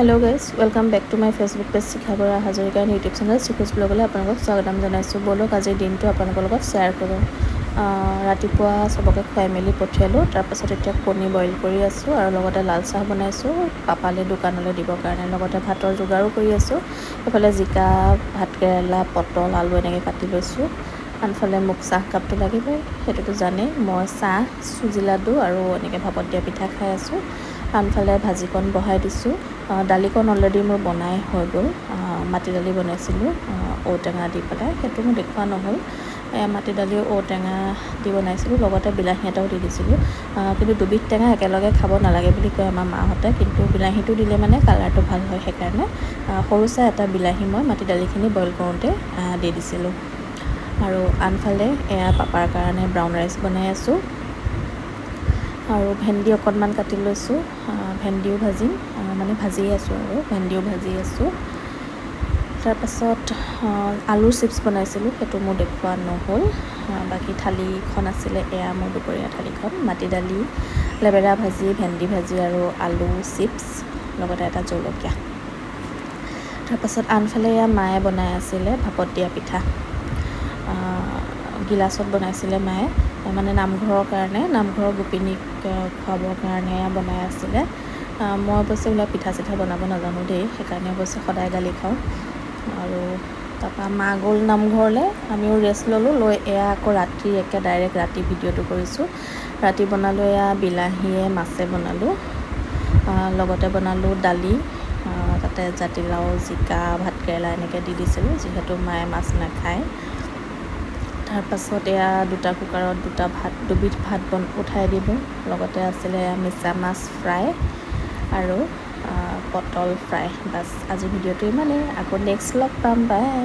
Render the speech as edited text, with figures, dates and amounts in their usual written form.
Hello' guys, welcome back to my Facebook page Shikha Bora হাজৰিকাৰ YouTube channel শিখোজ ব্লগলৈ আপোনালোকক স্বাগতম জনাইছোঁ। ব'লক আজিৰ দিনটো আপোনালোকৰ লগত শ্বেয়াৰ কৰোঁ। ৰাতিপুৱা চবকে খুৱাই মেলি পঠিয়ালোঁ। তাৰপাছত এতিয়া কণী বইল কৰি আছোঁ আৰু লগতে লাল চাহ বনাইছোঁ পাপালৈ দোকানলৈ দিবৰ কাৰণে। লগতে ভাতৰ যোগাৰো কৰি আছোঁ। এইফালে জিকা, ভাতকেৰেলা, পটল, আলু এনেকৈ কাটি লৈছোঁ। আনফালে মোক চাহকাপটো লাগিবই, সেইটোতো জানেই। মই চাহ, চুজি লাডু আৰু এনেকৈ ভাপত দিয়া পিঠা খাই আছোঁ। আনফালে ভাজিকণ বহাই দিছোঁ। দালিকণ অলৰেডি মোৰ বনাই হৈ গ'ল। মাটি দালি বনাইছিলোঁ ঔটেঙা দি পেলাই, সেইটো মোৰ দেখুওৱা নহ'ল। মাটি দালি ঔটেঙা দি বনাইছিলোঁ, লগতে বিলাহী এটাও দি দিছিলোঁ। কিন্তু দুবিধ টেঙা একেলগে খাব নালাগে বুলি কয় আমাৰ মাহঁতে, কিন্তু বিলাহীটো দিলে মানে কালাৰটো ভাল হয়। সেইকাৰণে সৰু চাই এটা বিলাহী মই মাটি দালিখিনি বইল কৰোঁতে দি দিছিলোঁ। আৰু আনফালে এয়া পাপাৰ কাৰণে ব্ৰাউন ৰাইচ বনাই আছোঁ আৰু ভেন্দি অকণমান কাটি লৈছোঁ। ভেন্দিও ভাজিম, মানে ভাজিয়ে আছোঁ আৰু ভেন্দিও ভাজি আছোঁ। তাৰপাছত আলুৰ চিপছ বনাইছিলোঁ, সেইটো মোৰ দেখুওৱা নহ'ল। বাকী থালিখন আছিলে, এয়া মোৰ দুপৰীয়া থালিখন। মাটি দালি, লেবেৰা ভাজি, ভেন্দি ভাজি আৰু আলু চিপছ, লগতে এটা জলকীয়া। তাৰপাছত আনফালে এয়া মায়ে বনাই আছিলে ভাপত দিয়া পিঠা। গিলাচত বনাইছিলে মায়ে, মানে নামঘৰৰ কাৰণে, নামঘৰৰ গোপিনীক খুৱাবৰ কাৰণে বনাই আছিলে। মই অৱশ্যে এইবিলাক পিঠা চিঠা বনাব নাজানো দেই, সেইকাৰণে অৱশ্যে সদায় গালি খাওঁ। আৰু তাৰপৰা মা গ'ল নামঘৰলৈ, আমিও ৰেষ্ট ল'লোঁ। এয়া আকৌ ৰাতি ডাইৰেক্ট ৰাতি ভিডিঅ'টো কৰিছোঁ। ৰাতি বনালোঁ এয়া বিলাহীয়ে মাছে বনালোঁ, লগতে বনালোঁ দালি, তাতে জাতিলাও, জিকা, ভাতকেৰেলা এনেকৈ দি দিছিলোঁ, যিহেতু মায়ে মাছ নাখায়। তাৰপাছত এয়া দুটা কুকাৰত দুবিধ ভাত উঠাই দিলোঁ। লগতে আছিলে মিছা মাছ ফ্ৰাই আৰু পটল ফ্ৰাই। বাছ, আজি ভিডিঅ'টো ইমানেই। আকৌ নেক্সট লগ পাম, বাই।